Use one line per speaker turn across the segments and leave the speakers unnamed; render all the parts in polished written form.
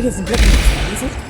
It isn't looking this way, is it?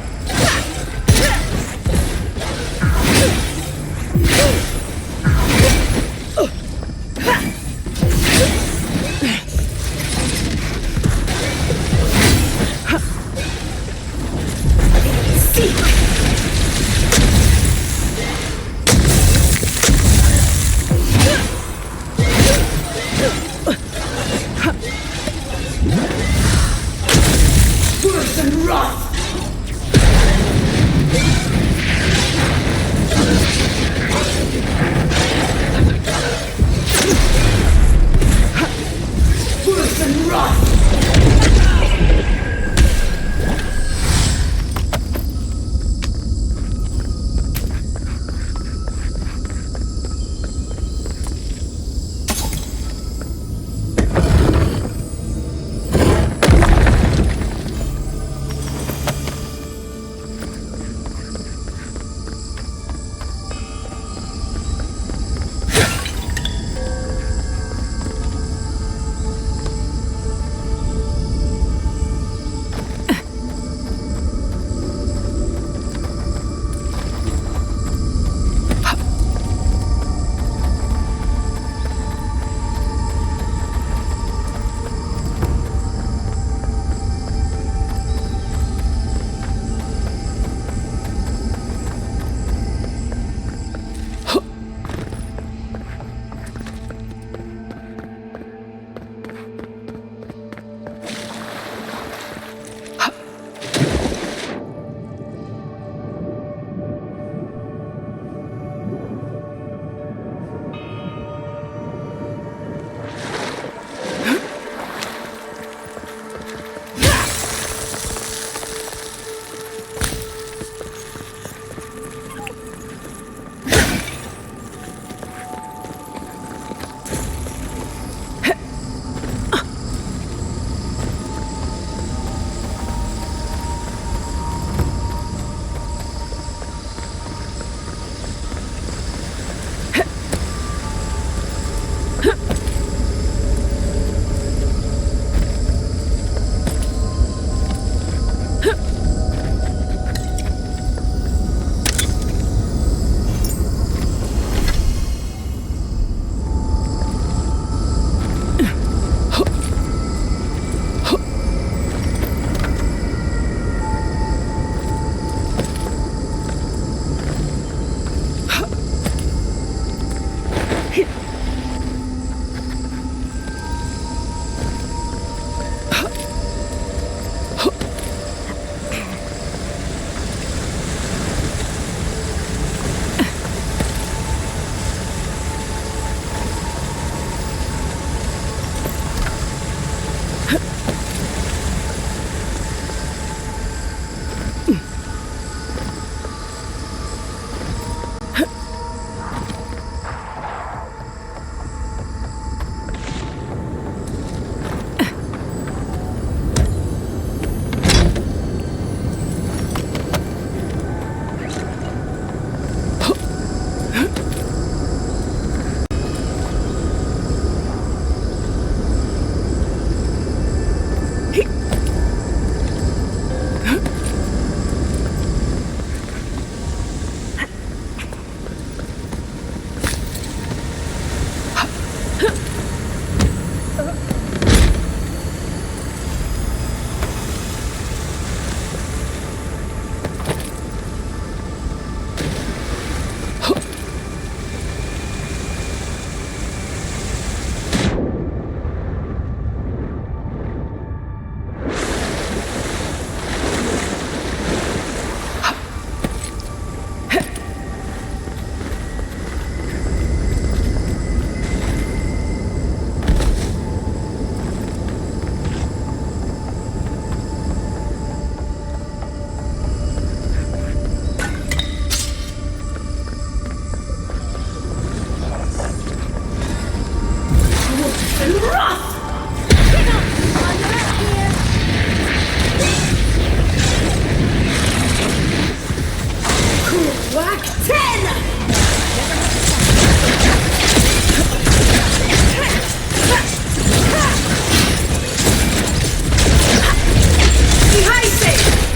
Behind it!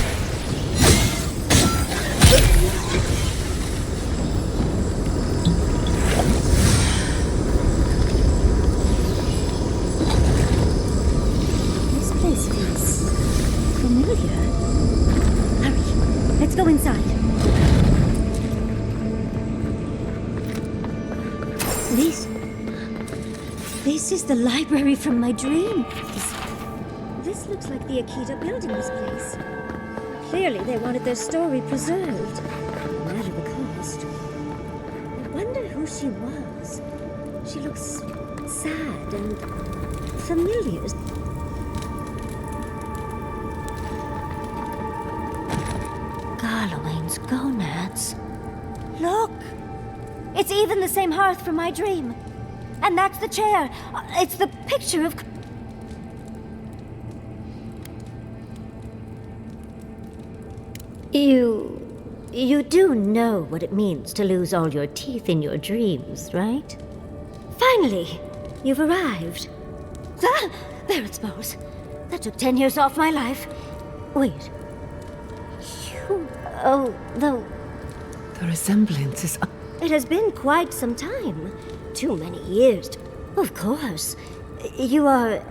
This is the library from my dream. This looks like the Akita building this place. Clearly they wanted their story preserved, no matter the cost. I wonder who she was. She looks sad and familiar. Garlowane's gonads. Look! It's even the same hearth from my dream. And that's the chair. It's the picture of... You do know what it means to lose all your teeth in your dreams, right? Finally, you've arrived. Ah, there it spells. That took 10 years off my life. Wait. Oh, though...
The resemblance is...
It has been quite some time. Too many years. Of course. You are...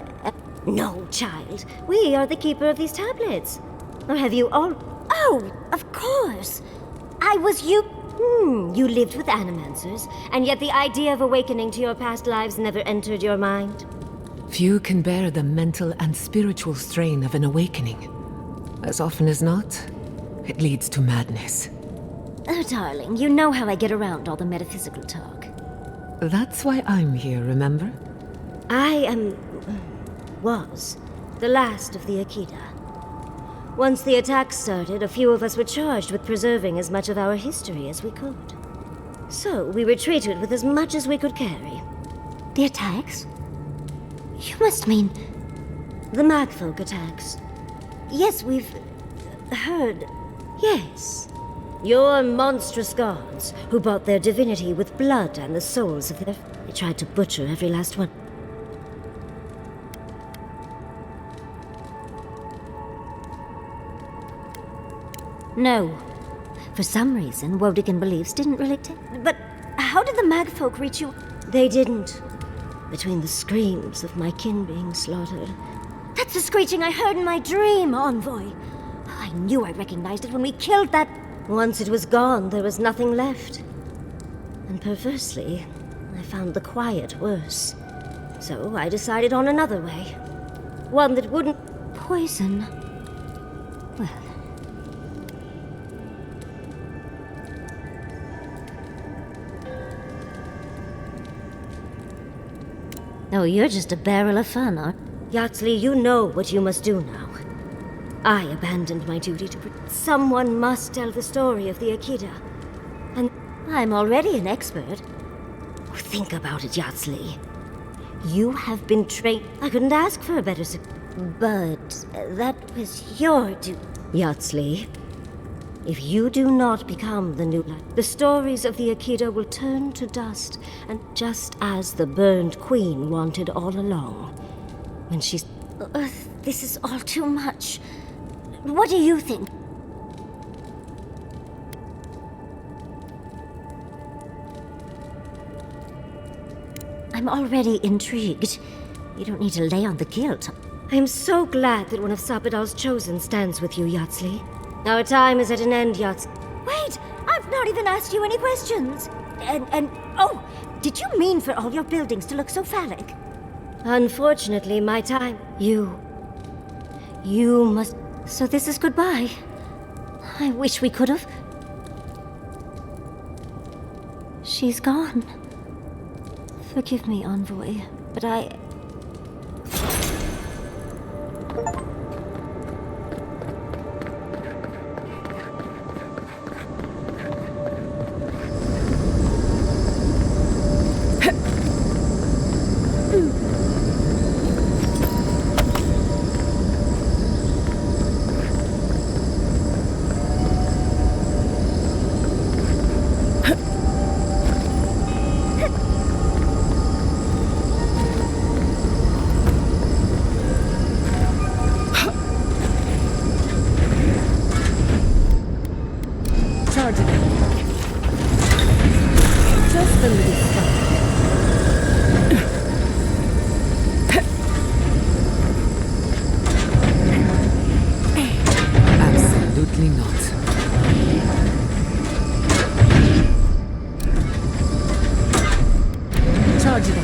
No, child. We are the keeper of these tablets. Or have you all... Oh, of course. I was you... You lived with animancers, and yet the idea of awakening to your past lives never entered your mind.
Few can bear the mental and spiritual strain of an awakening. As often as not, it leads to madness.
Oh, darling, you know how I get around all the metaphysical talk.
That's why I'm here, remember?
I was the last of the Akita. Once the attack started, a few of us were charged with preserving as much of our history as we could. So we retreated with as much as we could carry. The attacks? You must mean... The Magfolk attacks. Yes, we've... heard... Yes. Your monstrous gods, who bought their divinity with blood and the souls of their... They tried to butcher every last one. No. For some reason, Wodigan beliefs didn't really But how did the Magfolk reach you? They didn't. Between the screams of my kin being slaughtered. That's the screeching I heard in my dream, Envoy. I knew I recognized it when we killed that... Once it was gone, there was nothing left. And perversely, I found the quiet worse. So I decided on another way. One that wouldn't... Poison. Well... Oh, you're just a barrel of fun, aren't you? Yatsley, you know what you must do now. I abandoned my duty to... Someone must tell the story of the Akita. And I'm already an expert. Think about it, Yatsley. You have been trained... I couldn't ask for a better... But that was your duty. Yatsley, if you do not become the new light, the stories of the Akita will turn to dust, and just as the burned queen wanted all along. When she's... this is all too much. What do you think? I'm already intrigued. You don't need to lay on the guilt. I'm so glad that one of Sapidal's chosen stands with you, Yatsley. Our time is at an end, Yats. Wait! I've not even asked you any questions! Oh! Did you mean for all your buildings to look so phallic? Unfortunately, my time... You must... So this is goodbye. I wish we could have... She's gone. Forgive me, Envoy, but I...
Charge it up.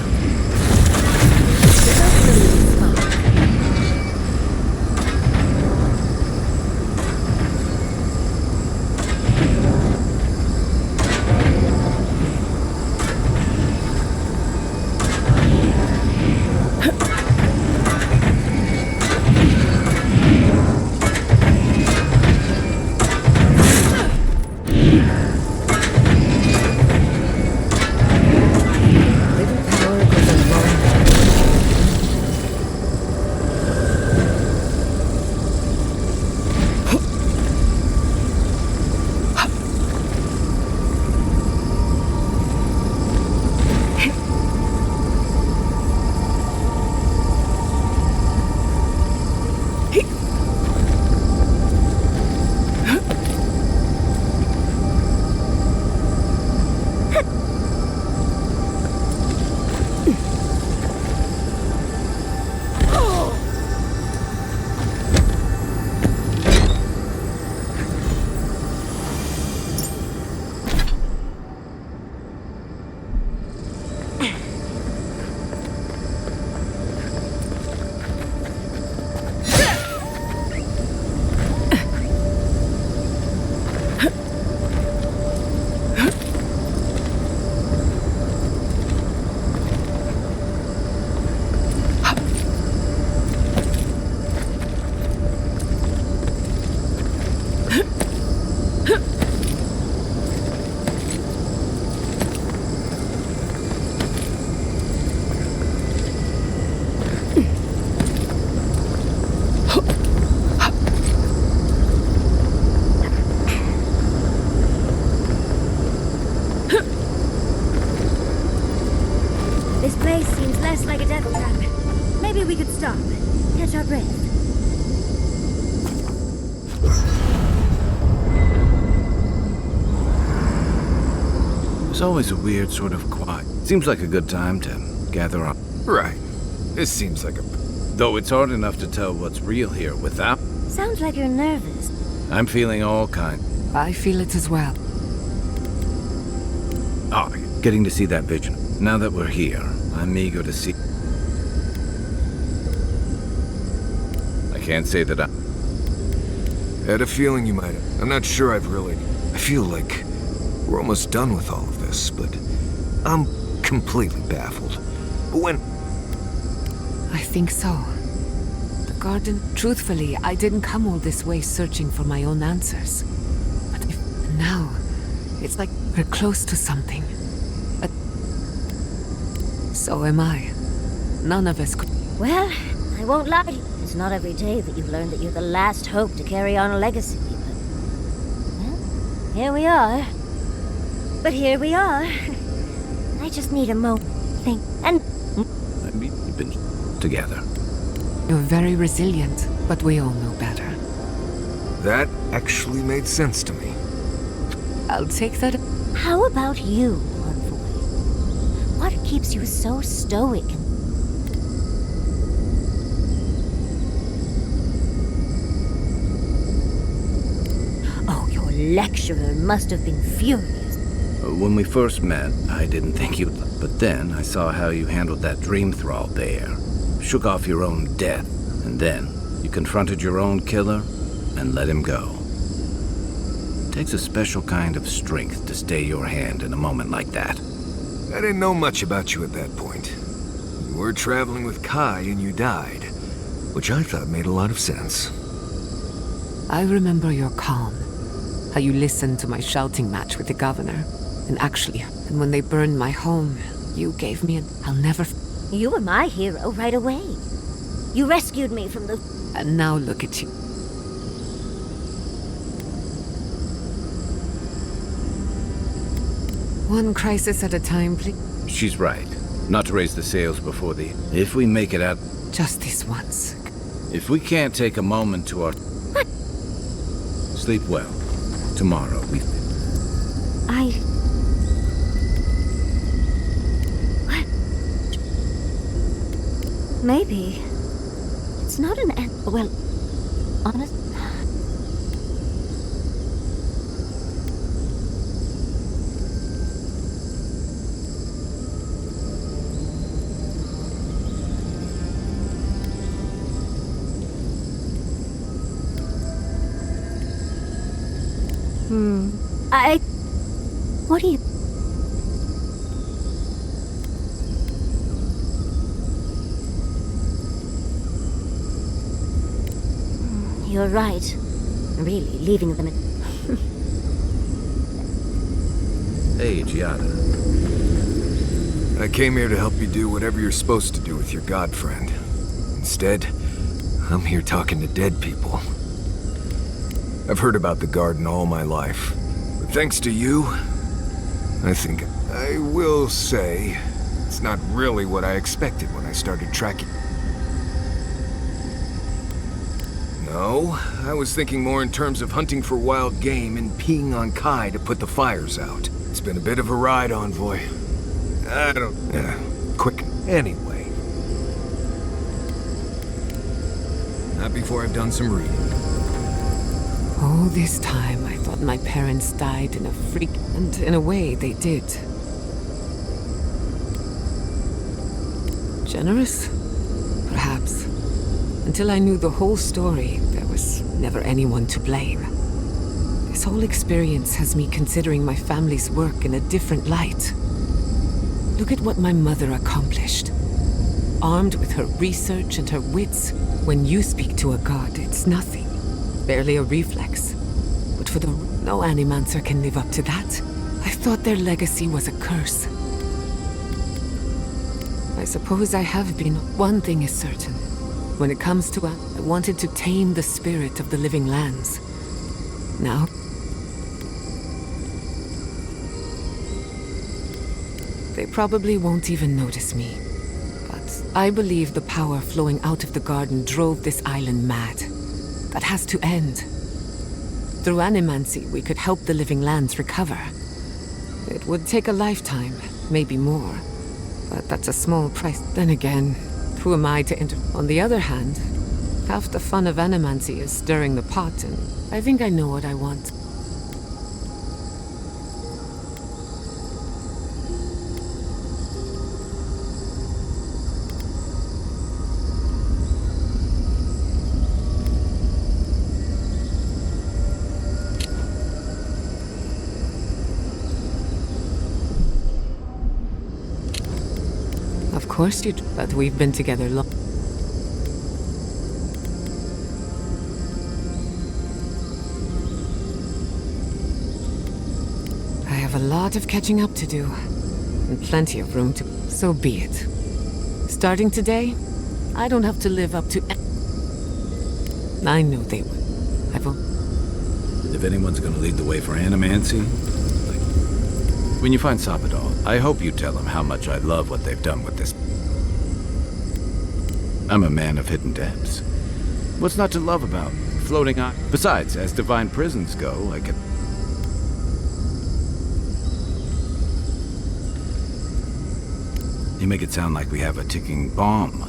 Without losing spark.
This place seems less like a death trap. Maybe we could stop, catch our breath.
There's always a weird sort of quiet. Seems like a good time to gather up.
Right. This seems like a...
Though it's hard enough to tell what's real here without...
Sounds like you're nervous.
I'm feeling all kinds.
I feel it as well.
Getting to see that vision. Now that we're here, I'm eager to see... I can't say that I...
Had a feeling you might have. I'm not sure I've really... I feel like we're almost done with all of this, but I'm completely baffled. But when...
I think so. The garden... Truthfully, I didn't come all this way searching for my own answers. But now, it's like we're close to something. So am I. None of us could...
Well, I won't lie to you. It's not every day that you learn that you're the last hope to carry on a legacy, but... Well, here we are. But here we are. I just need a moment. Think, and...
We've been together.
You're very resilient, but we all know better.
That actually made sense to me.
I'll take that...
How about you, Envoy? What keeps you so stoic and... Oh, your lecturer must have been furious.
When we first met, I didn't think you... But then I saw how you handled that dream thrall there. Shook off your own death, and then you confronted your own killer and let him go. It takes a special kind of strength to stay your hand in a moment like that.
I didn't know much about you at that point. You were traveling with Kai and you died, which I thought made a lot of sense.
I remember your calm. How you listened to my shouting match with the governor. And when they burned my home, you gave me I'll never...
You were my hero right away. You rescued me from the...
And now look at you. One crisis at a time, please.
She's right. Not to raise the sails before the... If we make it out...
Just this once.
If we can't take a moment to our...
What?
Sleep well. Tomorrow we...
What? Maybe. It's not an end... Well, honest... What do you... You're right. Really, leaving them in...
Hey, Giada.
I came here to help you do whatever you're supposed to do with your god friend. Instead, I'm here talking to dead people. I've heard about the garden all my life. But thanks to you, I think I will say it's not really what I expected when I started tracking. No, I was thinking more in terms of hunting for wild game and peeing on Kai to put the fires out. It's been a bit of a ride, Envoy. I don't... quick. Anyway. Not before I've done some reading.
All this time, I thought my parents died in a freak, and in a way, they did. Generous? Perhaps. Until I knew the whole story, there was never anyone to blame. This whole experience has me considering my family's work in a different light. Look at what my mother accomplished. Armed with her research and her wits, when you speak to a god, it's nothing. Barely a reflex. But for the... no animancer can live up to that. I thought their legacy was a curse. I suppose I have been. One thing is certain. When it comes to I wanted to tame the spirit of the living lands. Now... they probably won't even notice me. But I believe the power flowing out of the garden drove this island mad. That has to end. Through animancy, we could help the living lands recover. It would take a lifetime, maybe more. But that's a small price. Then again, who am I to enter? On the other hand, half the fun of animancy is stirring the pot, and I think I know what I want. Of course you do, but we've been together long. I have a lot of catching up to do, and plenty of room to... so be it. Starting today, I don't have to live up to... I know they would. I will...
If anyone's gonna lead the way for animancy, when you find Sapadal, I hope you tell him how much I love what they've done with this. I'm a man of hidden depths. What's not to love about floating on? Besides, as divine prisons go, I can... You make it sound like we have a ticking bomb.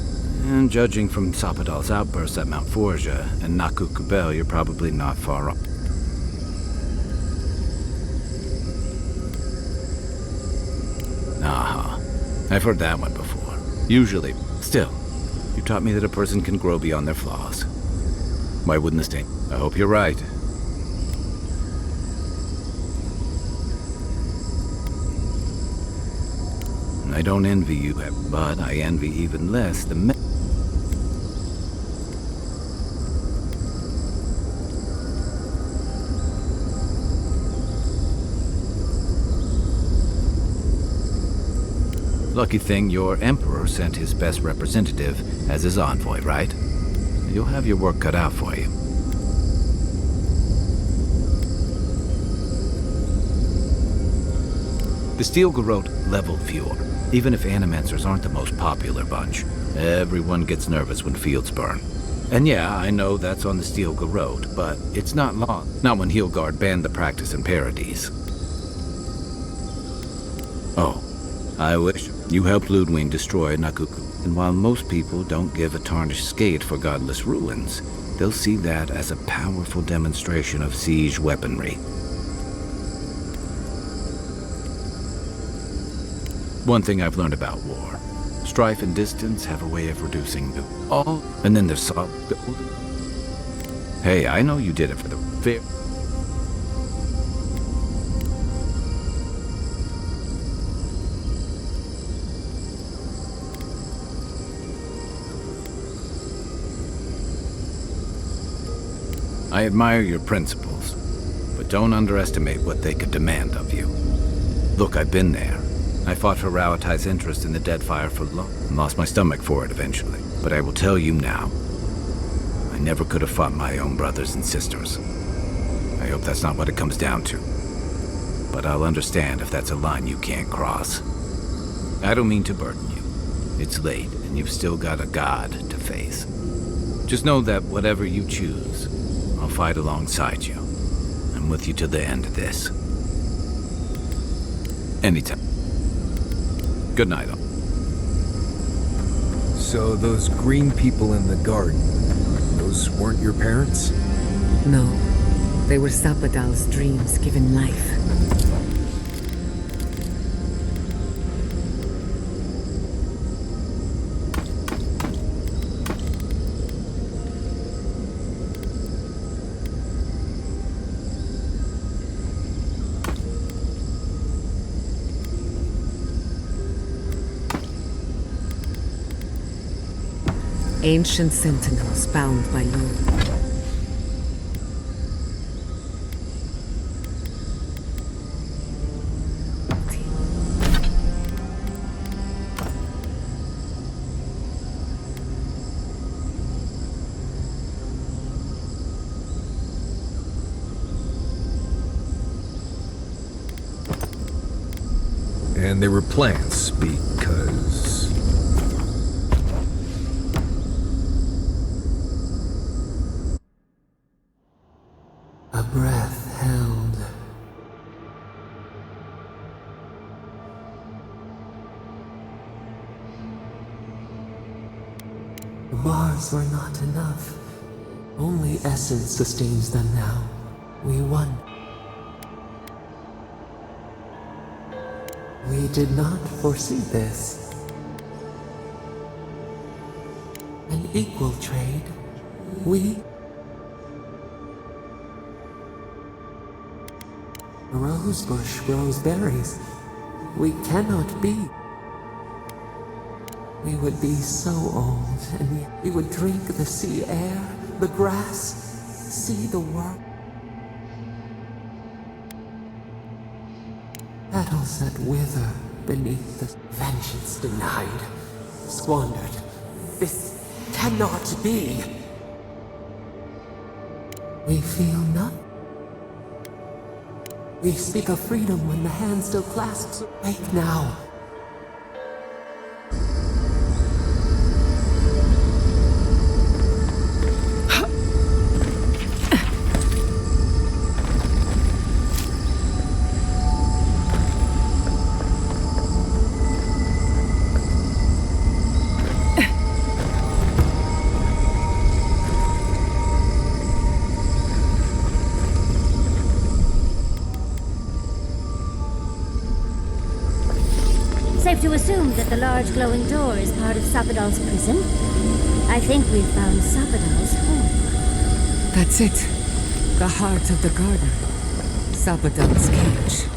And judging from Sapadal's outbursts at Mount Forja and Naku Kubel, you're probably not far off. Aha. I've heard that one before. Usually. Still, you taught me that a person can grow beyond their flaws. Why wouldn't the state? I hope you're right. I don't envy you, but I envy even less the men. Lucky thing your emperor sent his best representative as his envoy, right? You'll have your work cut out for you. The Steel Garrote leveled Fjord. Even if animancers aren't the most popular bunch, everyone gets nervous when fields burn. And yeah, I know that's on the Steel Garrote, but it's not long. Not when Heelguard banned the practice in Paradise. Oh, I wish you helped Ludwig destroy Nakuku. And while most people don't give a tarnished skate for godless ruins, they'll see that as a powerful demonstration of siege weaponry. One thing I've learned about war. Strife and distance have a way of reducing the all. And then there's Hey, I know you did it for the fair. I admire your principles, but don't underestimate what they could demand of you. Look, I've been there. I fought for Rauatai's interest in the Deadfire for long, and lost my stomach for it eventually. But I will tell you now, I never could have fought my own brothers and sisters. I hope that's not what it comes down to. But I'll understand if that's a line you can't cross. I don't mean to burden you. It's late, and you've still got a god to face. Just know that whatever you choose, I'll fight alongside you. I'm with you to the end of this. Anytime. Good night, all.
So those green people in the garden, those weren't your parents?
No, they were Sapadal's dreams given life. Ancient sentinels bound by law.
And they were plants because...
A breath held. The bars were not enough. Only essence sustains them now. We won. We did not foresee this. An equal trade. We... A rosebush grows berries. We cannot be. We would be so old, and yet we would drink the sea air, the grass, see the world. Petals that wither beneath the vengeance denied, squandered. This cannot be. We feel nothing. We speak of freedom when the hand still clasps. Wake now.
Safe to assume that the large glowing door is part of Sapadal's prison? I think we've found Sapadal's home.
That's it. The heart of the garden. Sapadal's cage.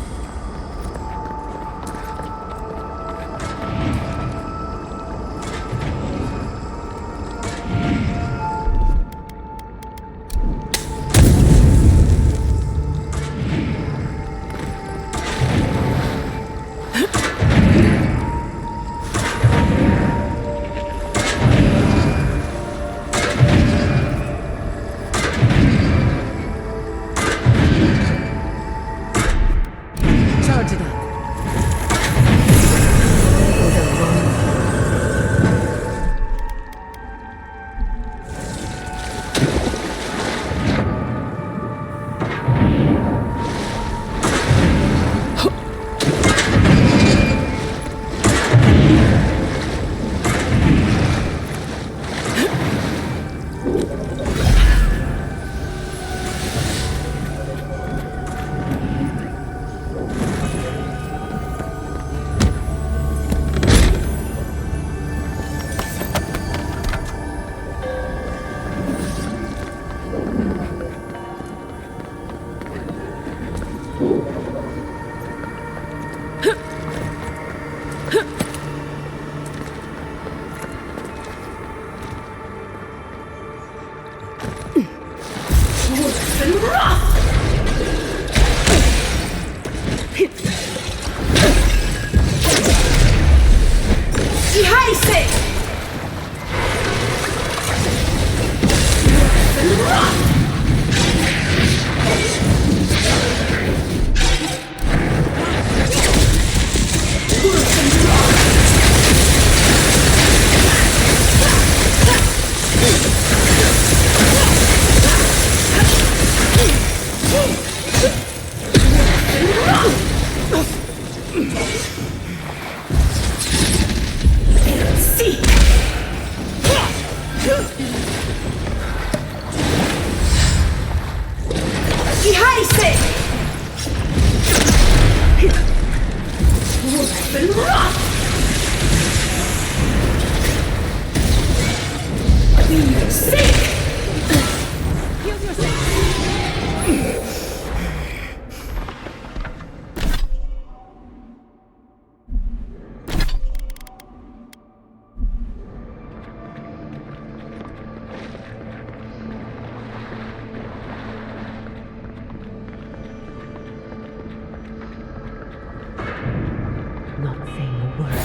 Not saying a word.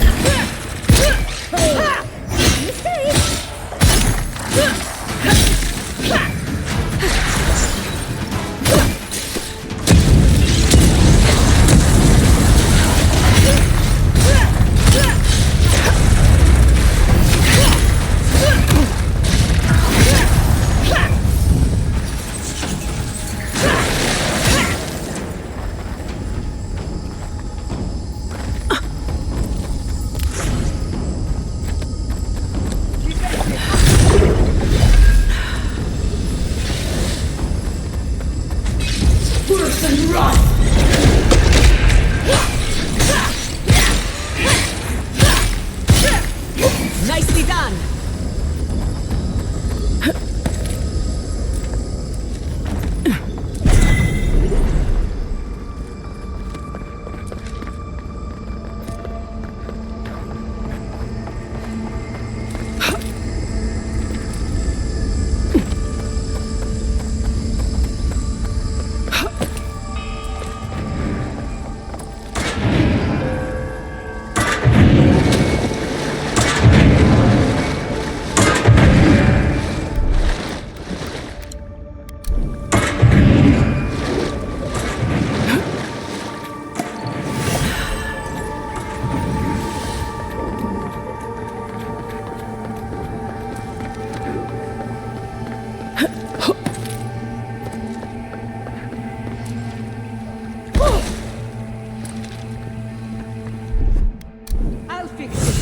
Nicely done! I'll fix it.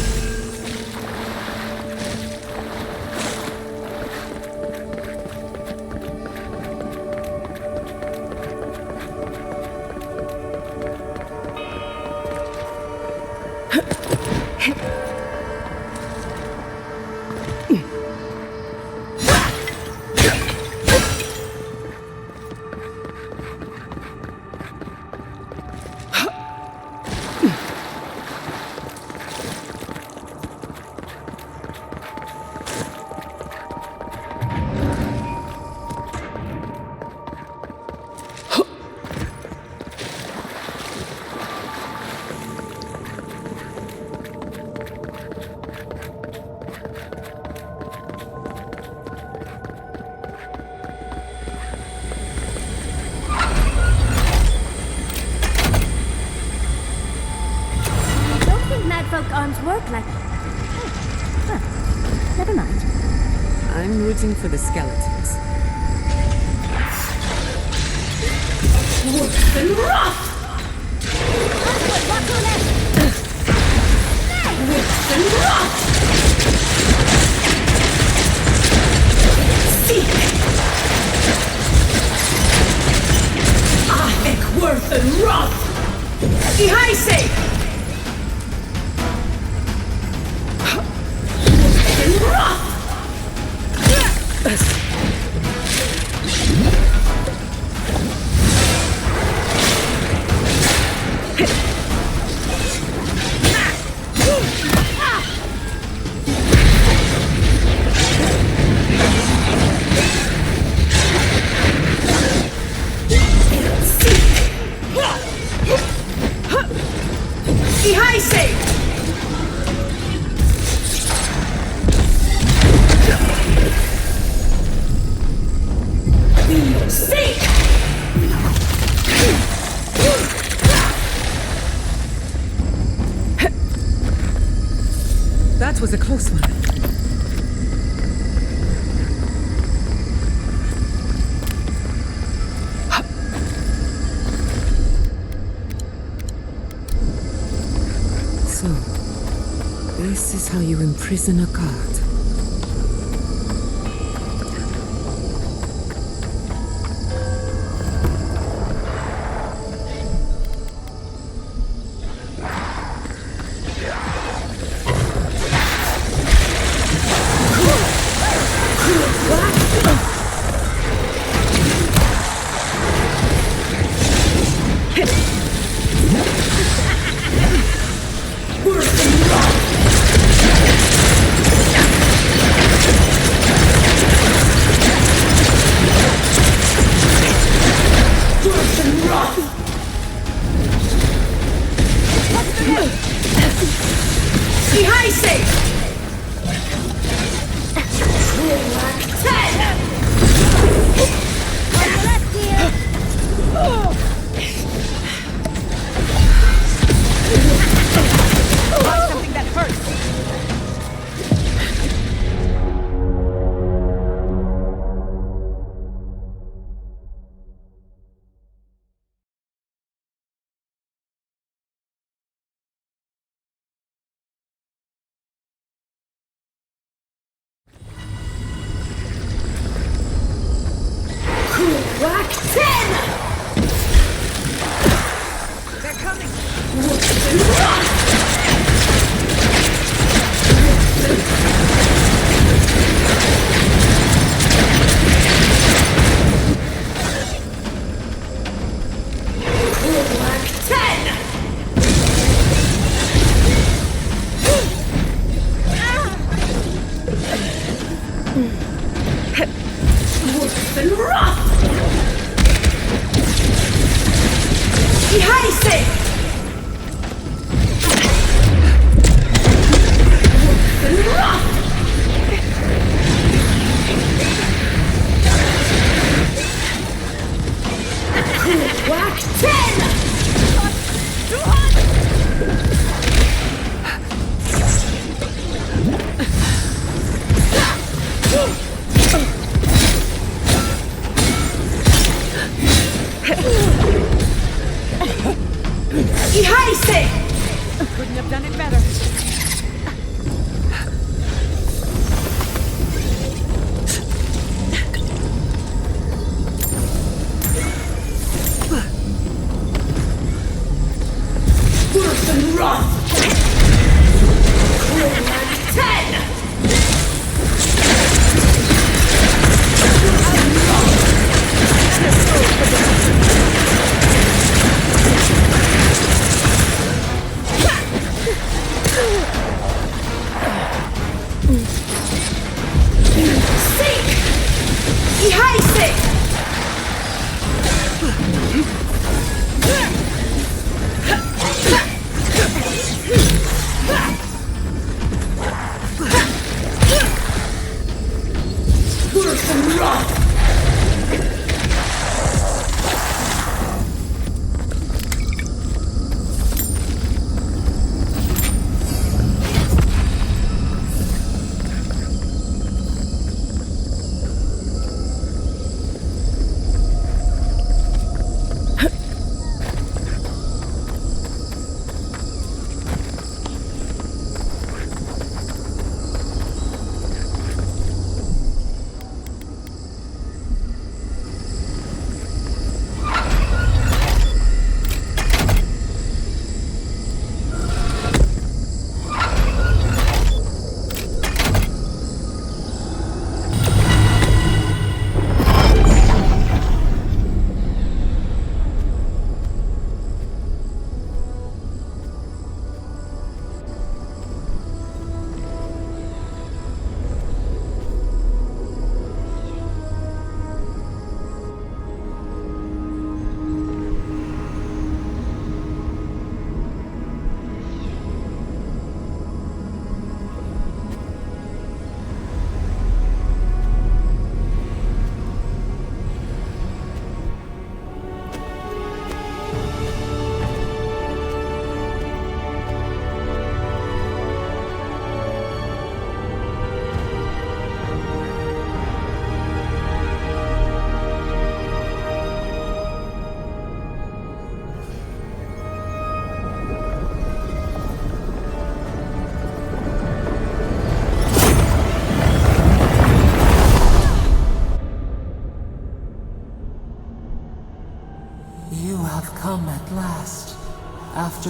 Folk arms work like... Oh. Huh. Never mind.
I'm rooting for the skeletons.
Worth and Roth! Die safe! Die safe!
That was a close one. So, this is how you imprison a god.
Couldn't have done it better. Worse than rough!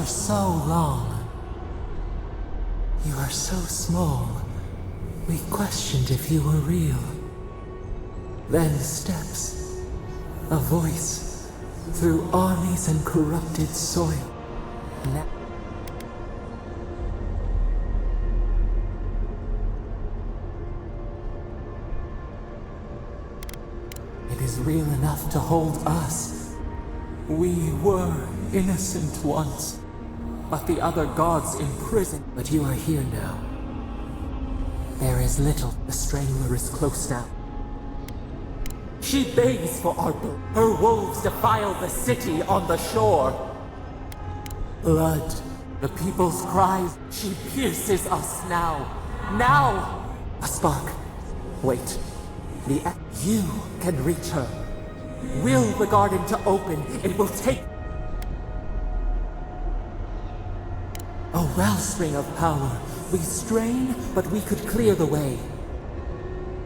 After so long, you are so small, we questioned if you were real. Then steps, a voice, through armies and corrupted soil. Now it is real enough to hold us. We were innocent once, but the other gods imprisoned. But you are here now. There is little. The Strangler is close now. She begs for our blood. Her wolves defile the city on the shore. Blood. The people's cries. She pierces us now. Now! A spark. Wait. You can reach her. Will the garden to open. It will take a wellspring of power. We strain, but we could clear the way.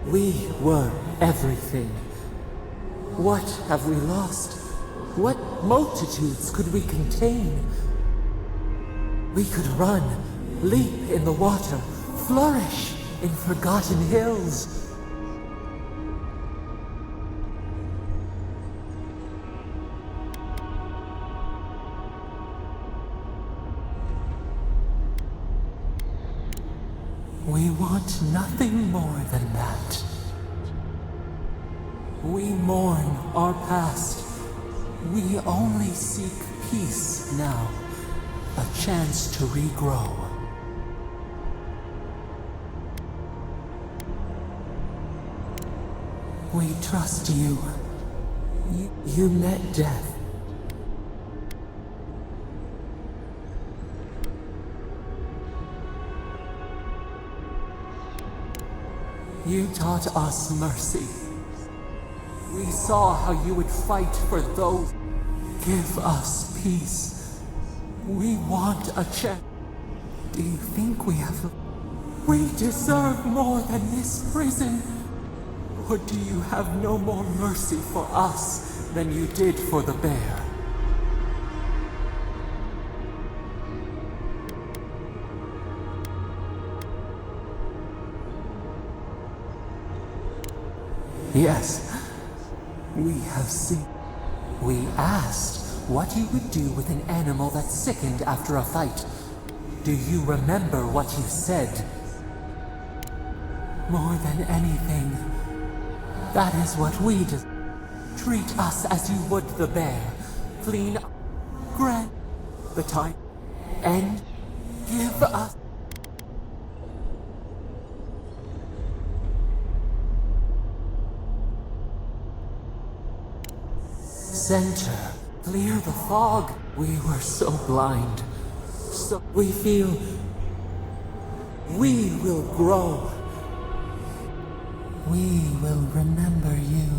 We were everything. What have we lost? What multitudes could we contain? We could run, leap in the water, flourish in forgotten hills. We want nothing more than that. We mourn our past. We only seek peace now. A chance to regrow. We trust you. You met death. You taught us mercy. We saw how you would fight for those. Give us peace. We want a chance. Do you think we have... We deserve more than this prison? Or do you have no more mercy for us than you did for the bear? Yes, we have seen. We asked what you would do with an animal that sickened after a fight. Do you remember what you said? More than anything, that is what we do. Treat us as you would the bear. Clean up, grant the time, and give us... Center, clear the fog. We were so blind. So we feel we will grow. We will remember you.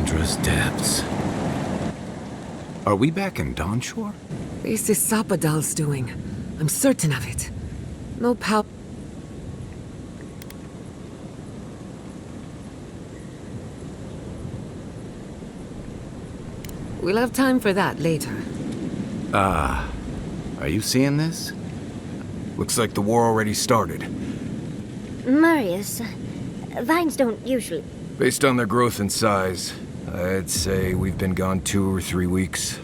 Wondrous depths. Are we back in Dawnshore?
This is Sapadal's doing. I'm certain of it. No power. We'll have time for that later.
Are you seeing this?
Looks like the war already started.
Marius, vines don't usually...
Based on their growth and size, I'd say we've been gone 2 or 3 weeks.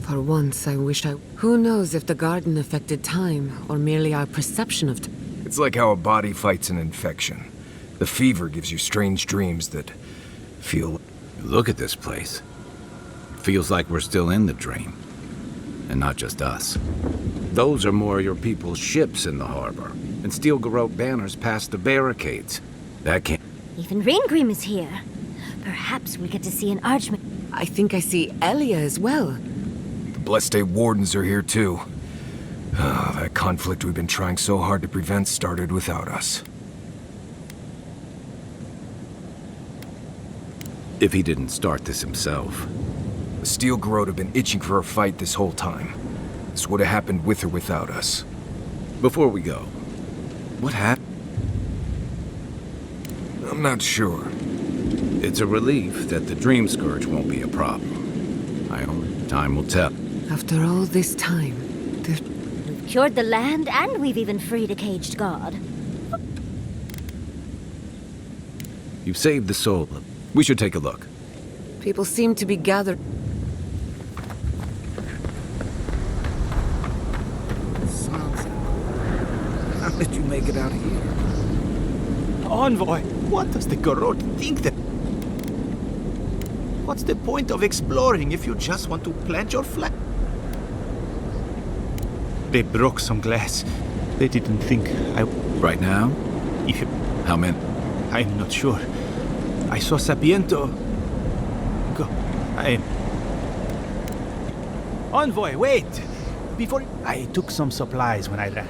For once, I wish I... Who knows if the garden affected time, or merely our perception of time?
It's like how a body fights an infection. The fever gives you strange dreams that feel...
Look at this place. Feels like we're still in the dream. And not just us. Those are more your people's ships in the harbor. And steel garrote banners past the barricades. That can't...
Even Reingrim is here. Perhaps we'll get to see an archman.
I think I see Elia as well.
The Blessed Wardens are here too. That conflict we've been trying so hard to prevent started without us.
If he didn't start this himself.
The steel garrote have been itching for a fight this whole time. This would have happened with or without us.
Before we go, what happened?
I'm not sure.
It's a relief that the Dream Scourge won't be a problem. Time will tell.
After all this time,
We've cured the land, and we've even freed a caged god.
You've saved the soul. We should take a look.
people seem to be gathered.
How did you make it out of here?
Envoy, what does the Garrote think that... What's the point of exploring if you just want to plant your flag? They broke some glass. They didn't think I...
Right now?
If you...
How many?
I'm not sure. I saw Sapiento... Go... Envoy, wait! Before... I took some supplies when I ran.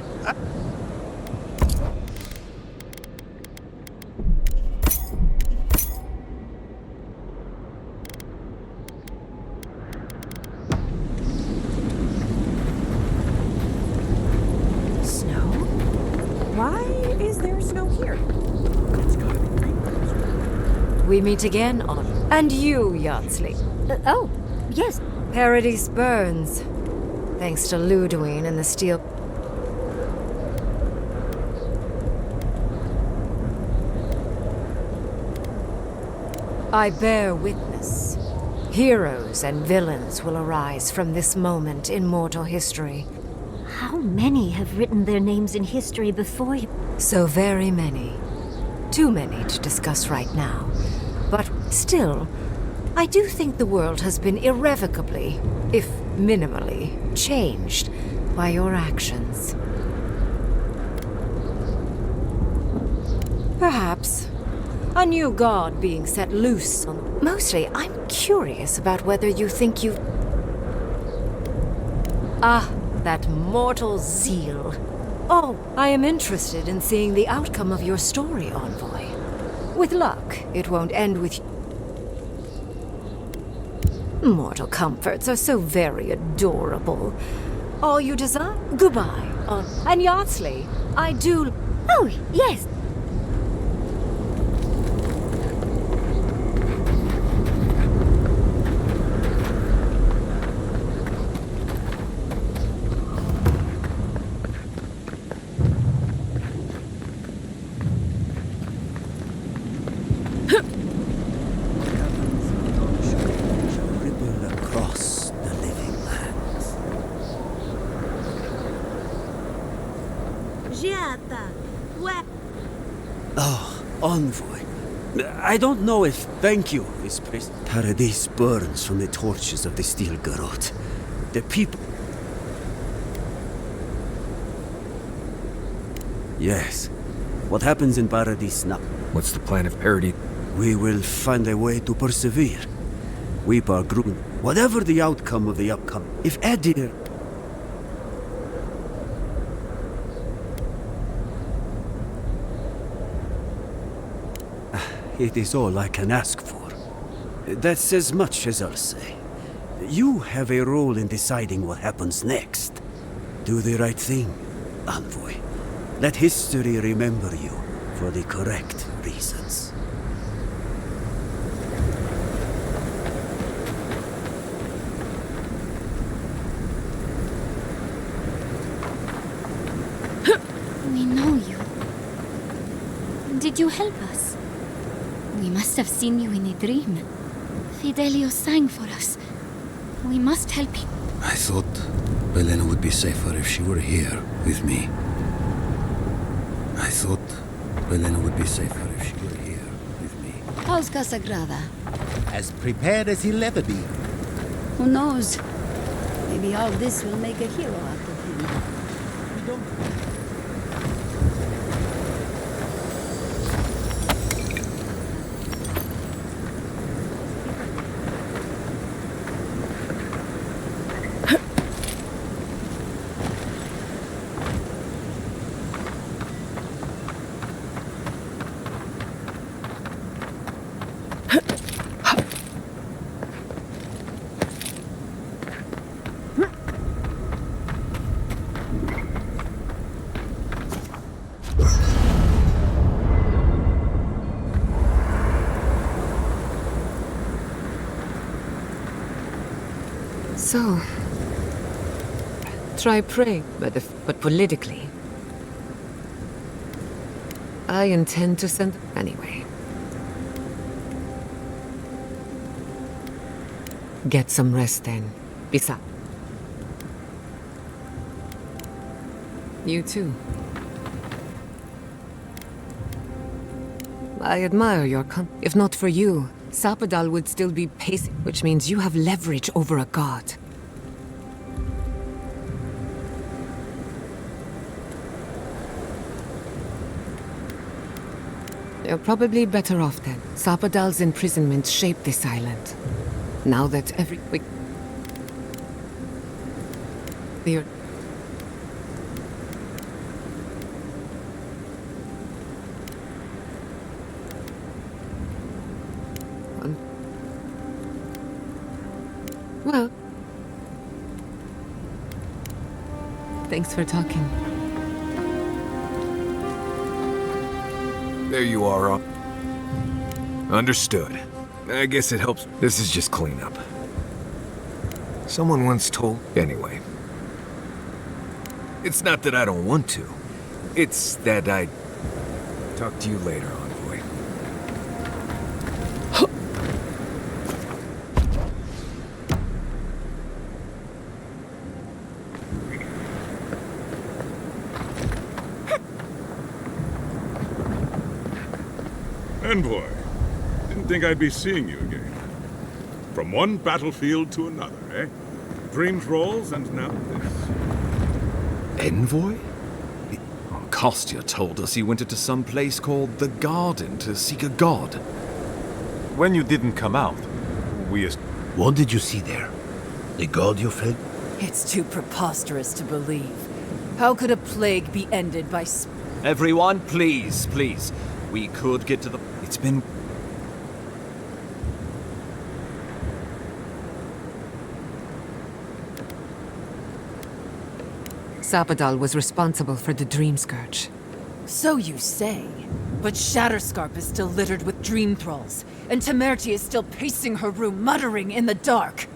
Snow? Why is there snow here?
We meet again on... And you, Yardsley.
Oh, yes.
Paradise burns. Thanks to Ludwine and the steel... I bear witness. Heroes and villains will arise from this moment in mortal history.
How many have written their names in history before you?
So very many. Too many to discuss right now. But still, I do think the world has been irrevocably, if minimally, changed by your actions. Perhaps a new god being set loose on... Mostly, I'm curious about whether you think you've... Ah, that mortal zeal. Oh, I am interested in seeing the outcome of your story, Envoy. With luck, it won't end with... Mortal comforts are so very adorable. All you desire? Goodbye. And Yardsley, I do...
Oh, yes.
Oh, Envoy. I don't know if thank you is praised. Paradise burns from the torches of the steel garrote. The people... Yes. What happens in Paradise now?
What's the plan of Paradise?
We will find a way to persevere. Weep our grun. Whatever the outcome of the upcoming. If Edir... it is all I can ask for. That's as much as I'll say. You have a role in deciding what happens next. Do the right thing, Envoy. Let history remember you for the correct reasons.
We know you. Did you help us? We must have seen you in a dream. Fidelio sang for us. We must help you.
I thought Belena would be safer if she were here with me. I thought Belena would be safer if she were here with me.
How's Casagrada?
As prepared as he'll ever be.
Who knows? Maybe all this will make a hero out of him.
We don't...
So, try praying, but politically. I intend to send anyway. Get some rest then. Besides, you too. I admire your if not for you, Sapadal would still be pacing, which means you have leverage over a god. You're probably better off then. Sapadal's imprisonment shaped this island. Now that every week... You're... Well... Thanks for talking.
There you are, up. Understood. I guess it helps. This is just cleanup. Someone once told... Anyway. It's not that I don't want to. It's that I... Talk to you later, Envoy.
Envoy, didn't think I'd be seeing you again. From one battlefield to another, eh? Dreams rolls, and now this.
Envoy? Kostya told us he went into some place called the Garden to seek a god.
When you didn't come out, we...
What did you see there? The god you felt?
It's too preposterous to believe. How could a plague be ended by...
Everyone, please, please. We could get to the... It's been...
Sapadal was responsible for the Dream Scourge.
So you say. But Shatterscarp is still littered with dream thralls, and Temerity is still pacing her room, muttering in the dark.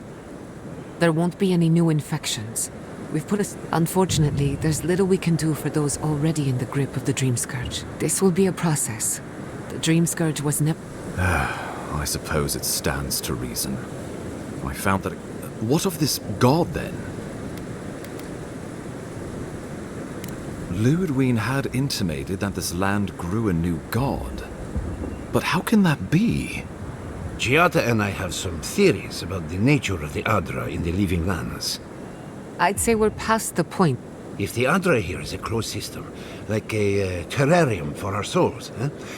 There won't be any new infections. We've put us... Unfortunately, there's little we can do for those already in the grip of the Dream Scourge. This will be a process. The Dream Scourge was never...
I suppose it stands to reason. I found that... What of this god, then? Ludwine had intimated that this land grew a new god. But how can that be?
Giada and I have some theories about the nature of the Adra in the living lands.
I'd say we're past the point.
If the Adra here is a closed system, like a terrarium for our souls,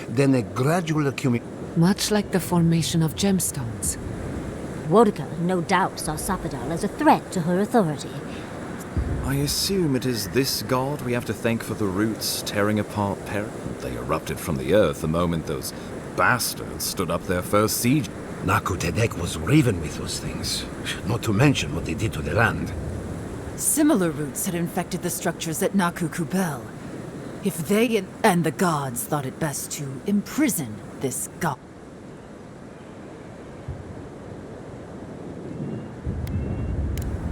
then a gradual accumulation...
Much like the formation of gemstones.
Wodka no doubt saw Sapadal as a threat to her authority.
I assume it is this god we have to thank for the roots tearing apart They erupted from the earth the moment those bastards stood up their first siege.
Naku Tedek was raven with those things, not to mention what they did to the land.
Similar roots had infected the structures at Naku Kubel. If they and the gods thought it best to imprison this god.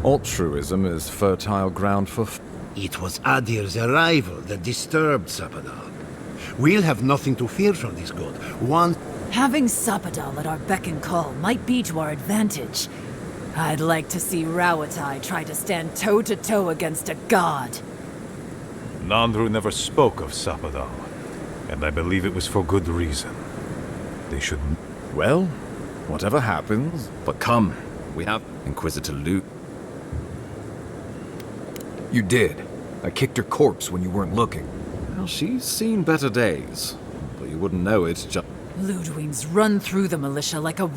Altruism is fertile ground for...
It was Adir's arrival that disturbed Sapadal. We'll have nothing to fear from this god.
Having Sapadal at our beck and call might be to our advantage. I'd like to see Rawatai try to stand toe-to-toe against a god.
Nandru never spoke of Sapadal, and I believe it was for good reason. They should...
Well, whatever happens, but come, we have Inquisitor Luke.
You did. I kicked her corpse when you weren't looking.
Well, she's seen better days, but you wouldn't know it just...
Ludwig's run through the militia like a...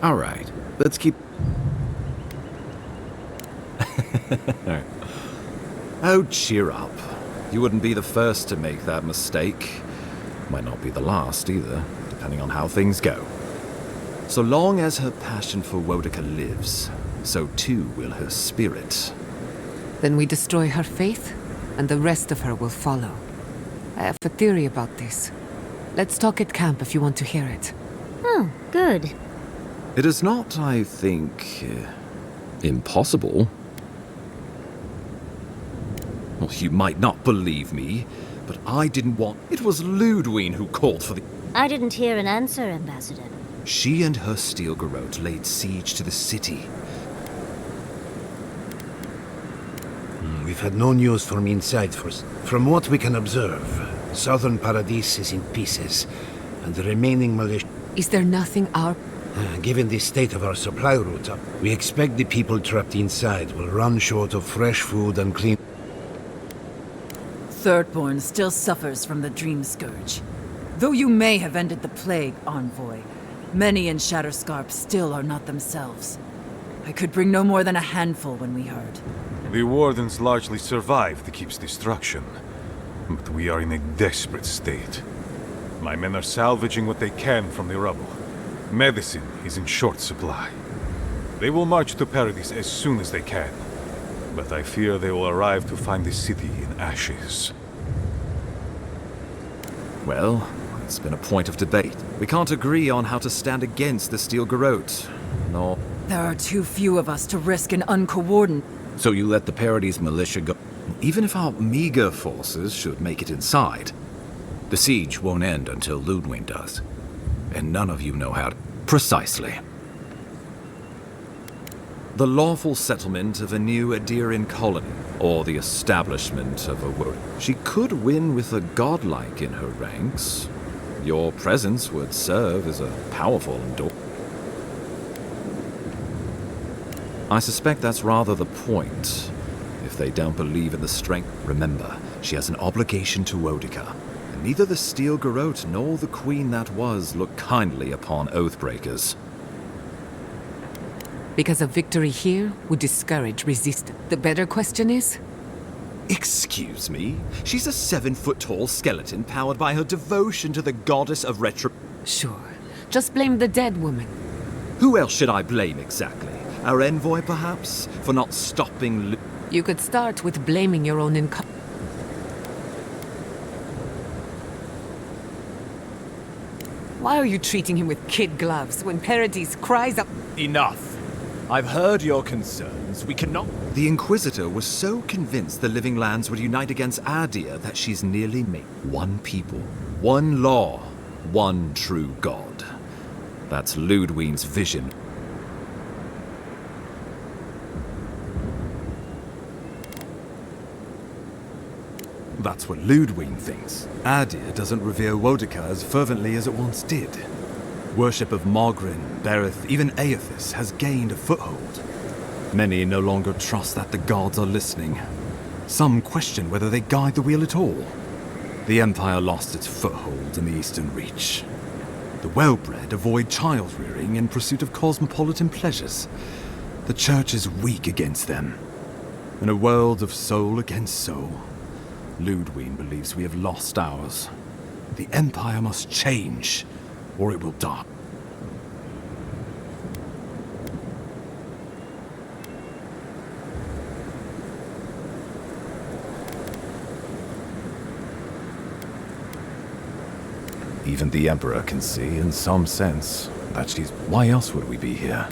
All right, let's keep... Oh, cheer up. You wouldn't be the first to make that mistake. Might not be the last either, depending on how things go. So long as her passion for Wodica lives, so too will her spirit.
Then we destroy her faith, and the rest of her will follow. I have a theory about this. Let's talk at camp if you want to hear it.
Oh, good.
It is not, I think, impossible. Well, you might not believe me, but I didn't want... It was Ludwig who called for the...
I didn't hear an answer, Ambassador.
She and her steel garrote laid siege to the city.
We've had no news from inside first. From what we can observe, southern Paradis is in pieces, and the remaining militia...
Is there nothing our...
Given the state of our supply route, we expect the people trapped inside will run short of fresh food and clean...
Thirdborn still suffers from the Dream Scourge. Though you may have ended the plague, Envoy, many in Shatterscarp still are not themselves. I could bring no more than a handful when we heard.
The Wardens largely survived the keep's destruction, but we are in a desperate state. My men are salvaging what they can from the rubble. Medicine is in short supply. They will march to Paradis as soon as they can, but I fear they will arrive to find the city in ashes.
Well, it's been a point of debate. We can't agree on how to stand against the Steel Garrote, nor...
There are too few of us to risk an uncoordinated...
So you let the Paradis militia go... Even if our meager forces should make it inside, the siege won't end until Ludwig does. And none of you know how to... Precisely. The lawful settlement of a new Adirian colony, or the establishment of a world. She could win with a godlike in her ranks. Your presence would serve as a powerful endorsement. I suspect that's rather the point. If they don't believe in the strength... Remember, she has an obligation to Wodica, and neither the Steel Garrote nor the Queen that was look kindly upon Oathbreakers.
Because a victory here would discourage resistance. The better question is...
Excuse me? She's a 7-foot-tall skeleton powered by her devotion to the goddess of retro...
Sure. Just blame the dead woman.
Who else should I blame exactly? Our envoy, perhaps? For not stopping...
You could start with blaming your own Why are you treating him with kid gloves when Paradis cries up...
Enough! I've heard your concerns. We cannot...
The Inquisitor was so convinced the Living Lands would unite against Adir that she's nearly made one people, one law, one true god. That's Ludwig's vision. That's what Ludwig thinks. Adir doesn't revere Wodica as fervently as it once did. Worship of Mogrin, Berith, even Aethys has gained a foothold. Many no longer trust that the gods are listening. Some question whether they guide the wheel at all. The Empire lost its foothold in the Eastern Reach. The well-bred avoid child-rearing in pursuit of cosmopolitan pleasures. The Church is weak against them. In a world of soul against soul, Ludwig believes we have lost ours. The Empire must change, or it will die. Even the Emperor can see, in some sense, that she's... Why else would we be here?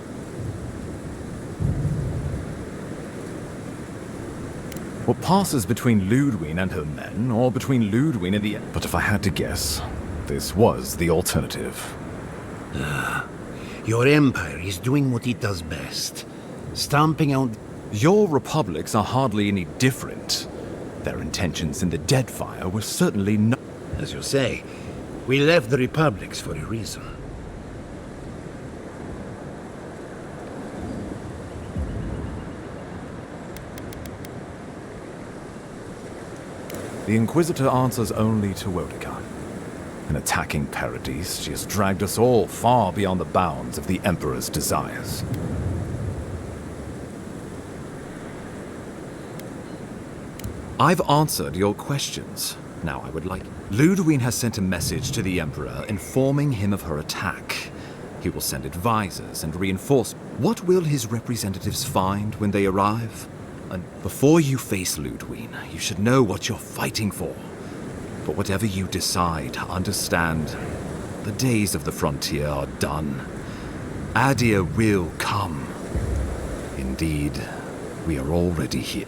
What passes between Ludwig and her men, or between Ludwig and the... But if I had to guess, this was the alternative.
Your empire is doing what it does best. Stamping out...
Your republics are hardly any different. Their intentions in the Deadfire were certainly not...
As you say, we left the republics for a reason.
The Inquisitor answers only to Wodica. In attacking Paradise, she has dragged us all far beyond the bounds of the Emperor's desires. I've answered your questions. Now I would like... Ludwig has sent a message to the Emperor informing him of her attack. He will send advisors and reinforce... What will his representatives find when they arrive? And before you face Ludwig, you should know what you're fighting for. But whatever you decide, understand, the days of the frontier are done. Adir will come. Indeed, we are already here.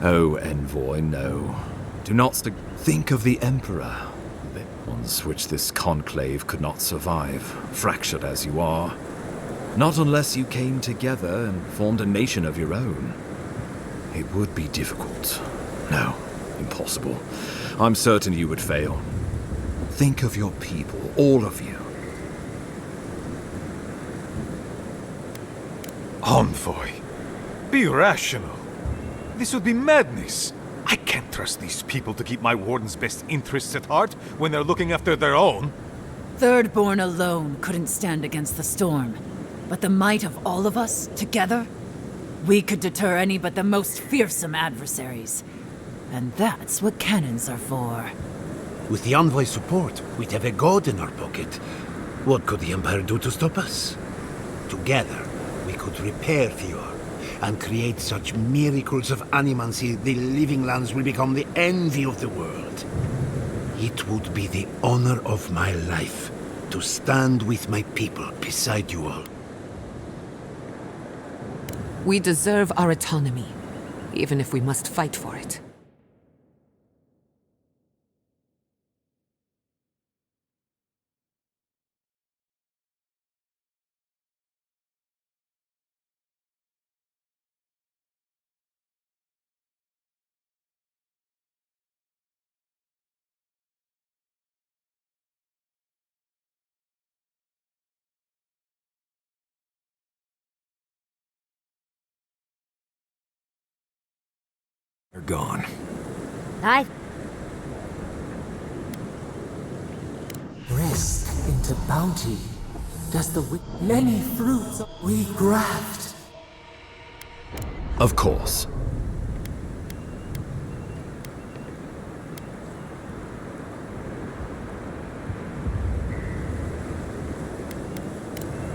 Oh, Envoy, no. Do not think of the Emperor. The ones which this conclave could not survive, fractured as you are. Not unless you came together and formed a nation of your own. It would be difficult. No, impossible. I'm certain you would fail. Think of your people, all of you.
Envoy, be rational. This would be madness. I can't trust these people to keep my warden's best interests at heart when they're looking after their own.
Thirdborn alone couldn't stand against the storm. But the might of all of us, together, we could deter any but the most fearsome adversaries. And that's what cannons are for.
With the Envoy's support, we'd have a god in our pocket. What could the Empire do to stop us? Together, we could repair Fior and create such miracles of animancy the living lands will become the envy of the world. It would be the honor of my life to stand with my people beside you all.
We deserve our autonomy, even if we must fight for it.
They're gone.
Risk into bounty. Does the many fruits we graft?
Of course.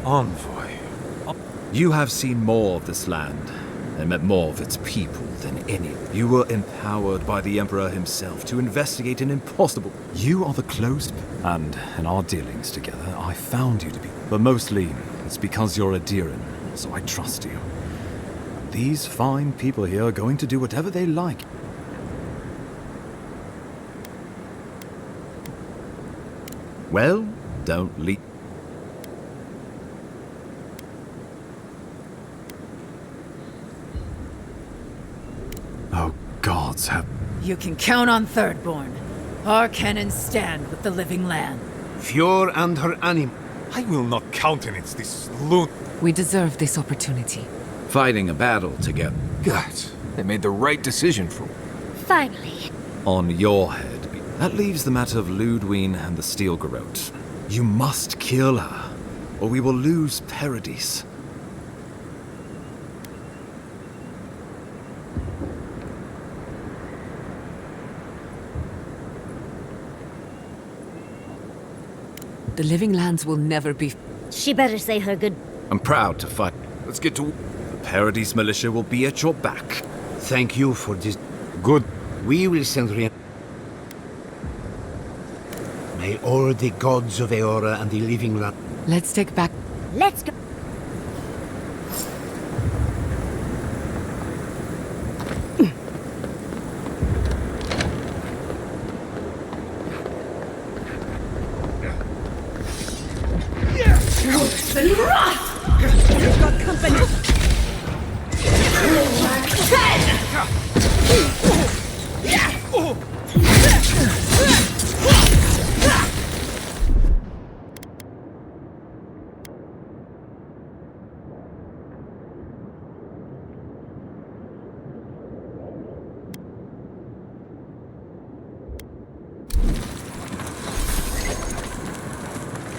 Envoy.
You have seen more of this land, and met more of its people than any. You were empowered by the Emperor himself to investigate an impossible... You are the close... And in our dealings together, I found you to be... But mostly, it's because you're a Adiran, so I trust you. These fine people here are going to do whatever they like. Well, don't leave... Oh, gods have...
You can count on Thirdborn. Our cannons stand with the living land.
Fior and her anim...
I will not countenance this loon.
We deserve this opportunity.
Fighting a battle together.
God, they made the right decision for...
Finally.
On your head. That leaves the matter of Ludwig and the Steel Garrote. You must kill her, or we will lose Paradise.
The Living Lands will never be...
She better say her good...
I'm proud to fight. Let's get to... The Paradise militia will be at your back.
Thank you for this. Good. We will send May all the gods of Eora and the Living Land...
Let's take back...
Let's go.
You've got company!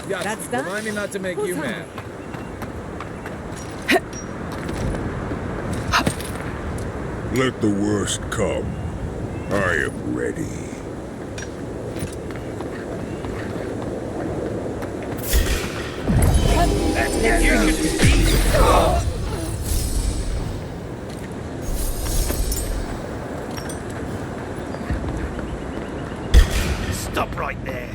Yeah,
that's done?
Remind me not to make
Who's
you
on?
mad.
Let the worst come. I am ready.
Stop right there.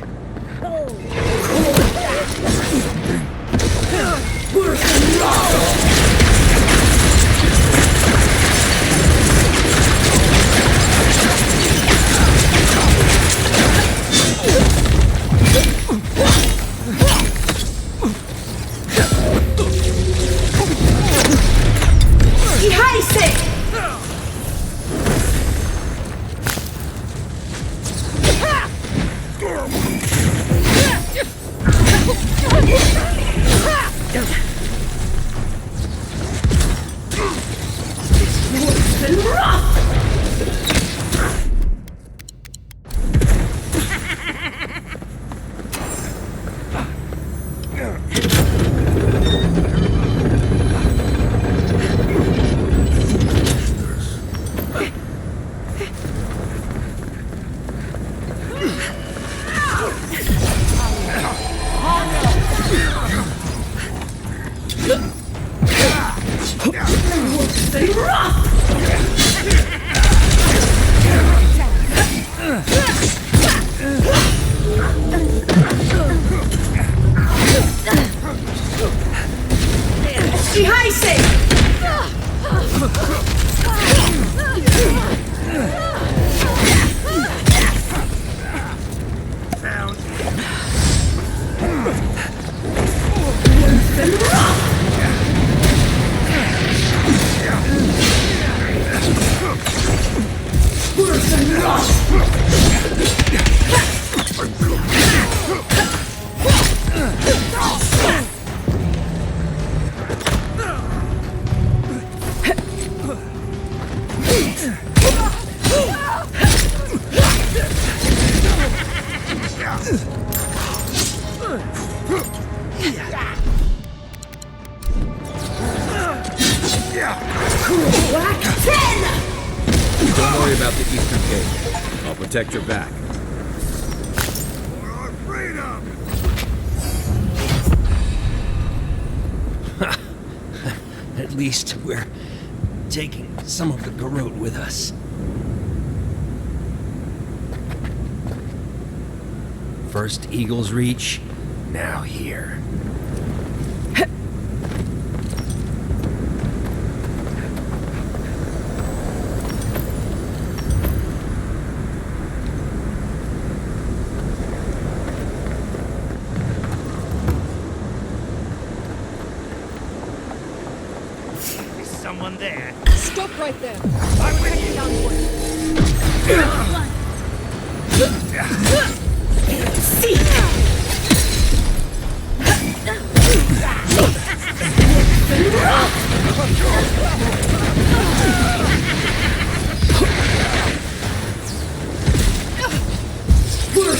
Don't worry about the Eastern Gate. I'll protect your back.
At least we're taking some of the garrote with us. First Eagle's Reach, now here.
Is someone there?
Stop right there! I'm with you!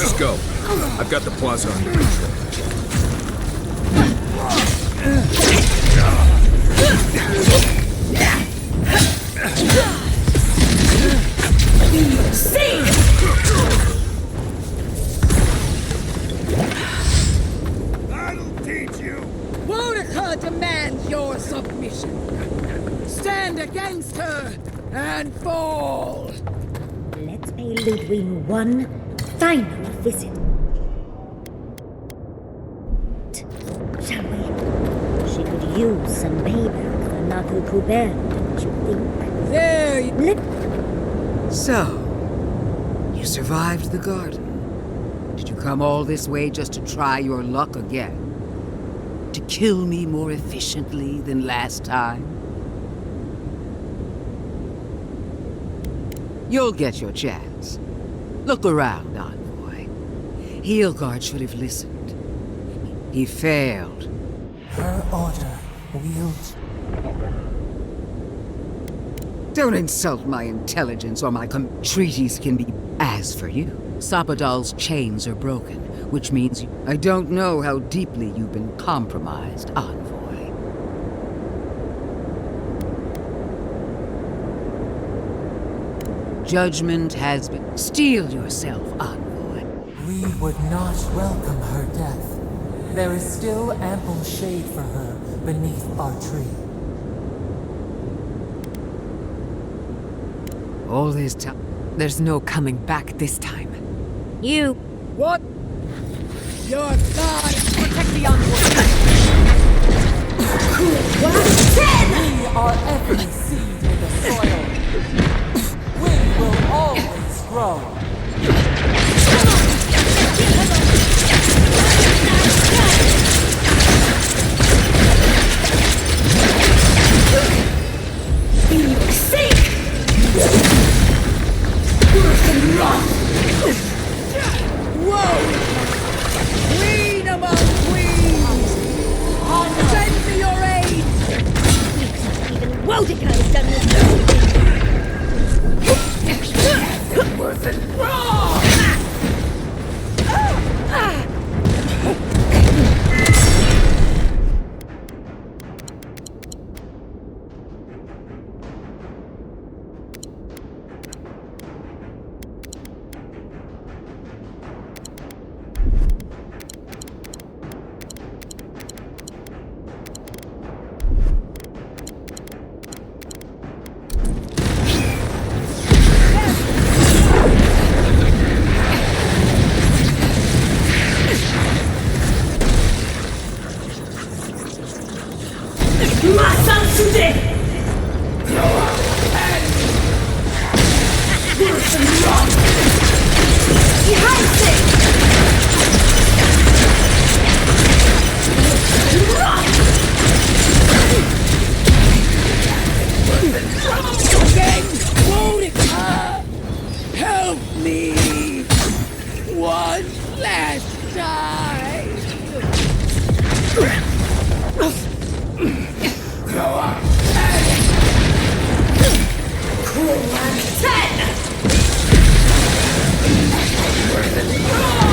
Let's go. I've got the plaza under control.
That'll teach you! Wodaka demands your submission. Stand against her and fall!
Let's pay Ludwig one final visit. Shall we? She could use some payback for Naku Kuber, don't you think?
There you...
So, you survived the garden. Did you come all this way just to try your luck again? To kill me more efficiently than last time? You'll get your chance. Look around, Envoy. Heelguard should have listened. He failed.
Her order wields.
Don't insult my intelligence or my treaties can be... As for you, Sapadal's chains are broken, which means I don't know how deeply you've been compromised, Envoy. Judgment has been... Steel yourself, Envoy.
We would not welcome her death. There is still ample shade for her beneath our tree.
All this time. There's no coming back this time.
You...
What? Your god! Protect the envoy!
We are every seed in the soil. We will always grow.
Whoa! Queen among queens! Send me your aid!
Even Wodaka has done this.
Worth it wrong! Help me! One last time! Go on! Cool and 10! Worse than wrong!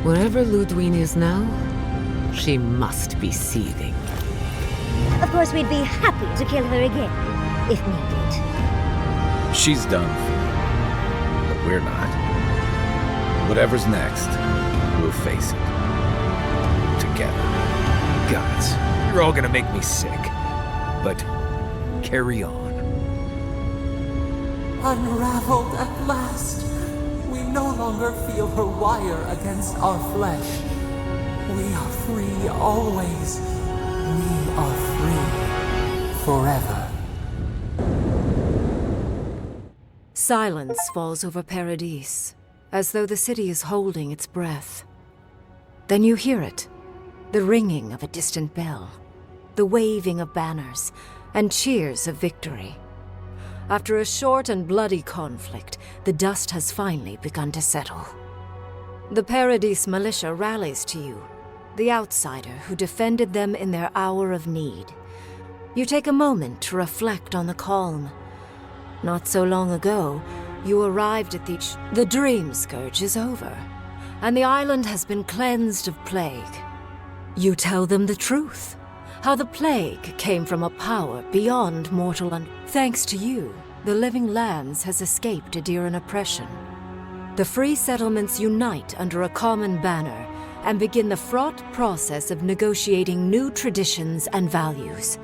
Wherever Ludwine is now, she must be seething.
Of course, we'd be happy to kill her again, if needed.
She's done for, but we're not. Whatever's next, we'll face it. Together.
Gods, you're all gonna make me sick. But carry on.
Unraveled at last. We no longer feel her wire against our flesh. We are free always. We are free forever.
Silence falls over Paradis, as though the city is holding its breath. Then you hear it, the ringing of a distant bell, the waving of banners, and cheers of victory. After a short and bloody conflict, the dust has finally begun to settle. The Paradis militia rallies to you, the outsider who defended them in their hour of need. You take a moment to reflect on the calm. Not so long ago, you arrived at the Dream Scourge is over, and the island has been cleansed of plague. You tell them the truth, how the plague came from a power beyond mortal and thanks to you, the Living Lands has escaped Adiran oppression. The free settlements unite under a common banner and begin the fraught process of negotiating new traditions and values.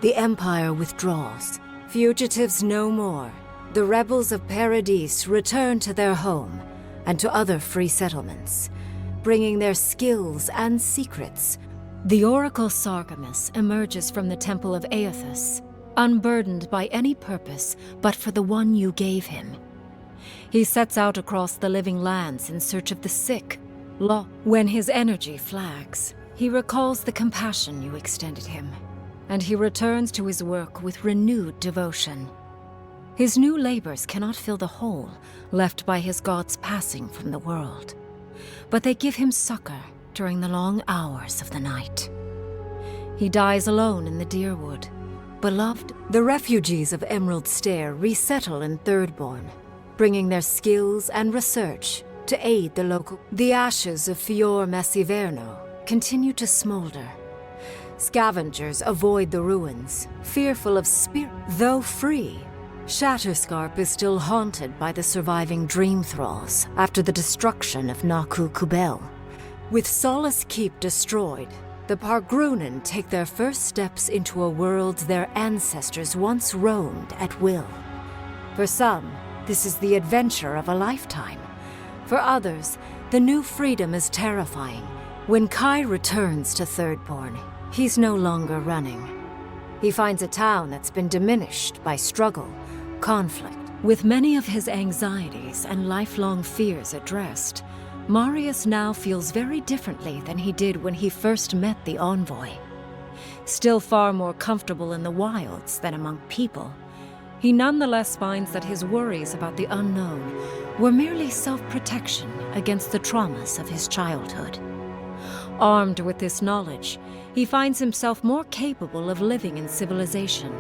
The Empire withdraws. Fugitives no more. The rebels of Paradis return to their home and to other free settlements, bringing their skills and secrets. The Oracle Sargamus emerges from the Temple of Aethys, unburdened by any purpose but for the one you gave him. He sets out across the living lands in search of the sick. When his energy flags, he recalls the compassion you extended him, and he returns to his work with renewed devotion. His new labors cannot fill the hole left by his god's passing from the world, but they give him succor during the long hours of the night. He dies alone in the Deerwood. Beloved, the refugees of Emerald Stair resettle in Thirdborn, bringing their skills and research to aid the local. The ashes of Fior Messiverno continue to smolder. Scavengers avoid the ruins, fearful of spirit. Though free, Shatterscarp is still haunted by the surviving Dream Thralls after the destruction of Naku Kubel. With Solace Keep destroyed, the Pargrunen take their first steps into a world their ancestors once roamed at will. For some, this is the adventure of a lifetime. For others, the new freedom is terrifying. When Kai returns to Thirdborn, he's no longer running. He finds a town that's been diminished by struggle, conflict. With many of his anxieties and lifelong fears addressed, Marius now feels very differently than he did when he first met the envoy. Still far more comfortable in the wilds than among people, he nonetheless finds that his worries about the unknown were merely self-protection against the traumas of his childhood. Armed with this knowledge, he finds himself more capable of living in civilization,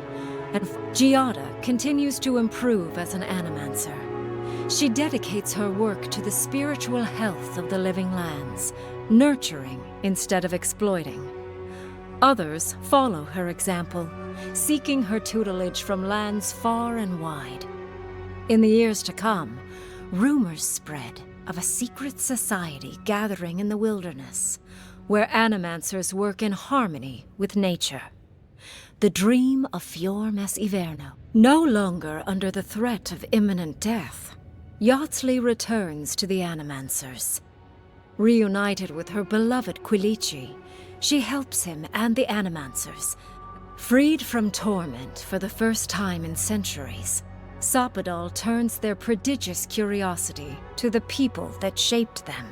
and Giada continues to improve as an animancer. She dedicates her work to the spiritual health of the living lands, nurturing instead of exploiting. Others follow her example, seeking her tutelage from lands far and wide. In the years to come, rumors spread of a secret society gathering in the wilderness, where animancers work in harmony with nature. The dream of Fior Messiverno. No longer under the threat of imminent death, Yatsley returns to the Animancers. Reunited with her beloved Quilici,
she helps him and the Animancers. Freed from torment for the first time in centuries, Sopadal turns their prodigious curiosity to the people that shaped them.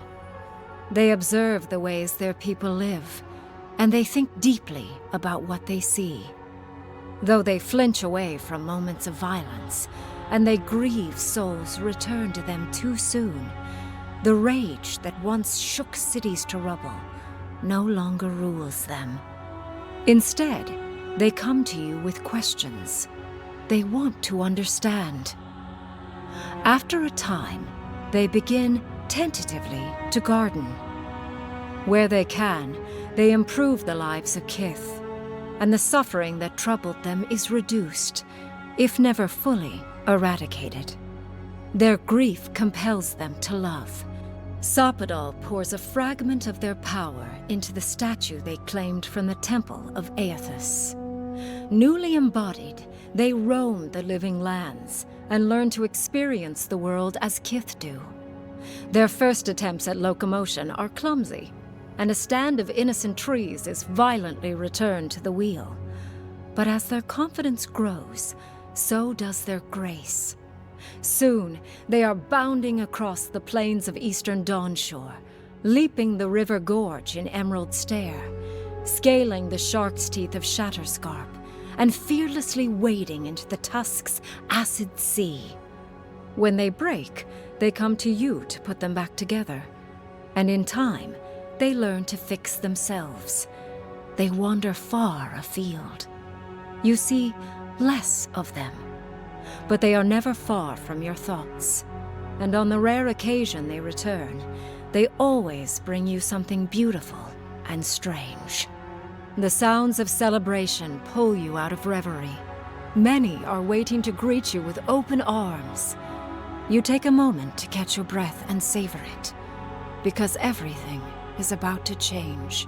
They observe the ways their people live, and they think deeply about what they see. Though they flinch away from moments of violence, and they grieve souls returned to them too soon, the rage that once shook cities to rubble no longer rules them. Instead, they come to you with questions. They want to understand. After a time, they begin tentatively to garden. Where they can, they improve the lives of Kith, and the suffering that troubled them is reduced, if never fully eradicated. Their grief compels them to love. Sopadal pours a fragment of their power into the statue they claimed from the temple of Aethys. Newly embodied, they roam the living lands and learn to experience the world as Kith do. Their first attempts at locomotion are clumsy, and a stand of innocent trees is violently returned to the wheel. But as their confidence grows, so does their grace. Soon, they are bounding across the plains of eastern Dawnshore, leaping the river gorge in Emerald Stair, scaling the shark's teeth of Shatterscarp, and fearlessly wading into the Tusk's acid sea. When they break, they come to you to put them back together, and in time, they learn to fix themselves. They wander far afield. You see less of them, but they are never far from your thoughts. And on the rare occasion they return, they always bring you something beautiful and strange. The sounds of celebration pull you out of reverie. Many are waiting to greet you with open arms. You take a moment to catch your breath and savor it, because everything is about to change.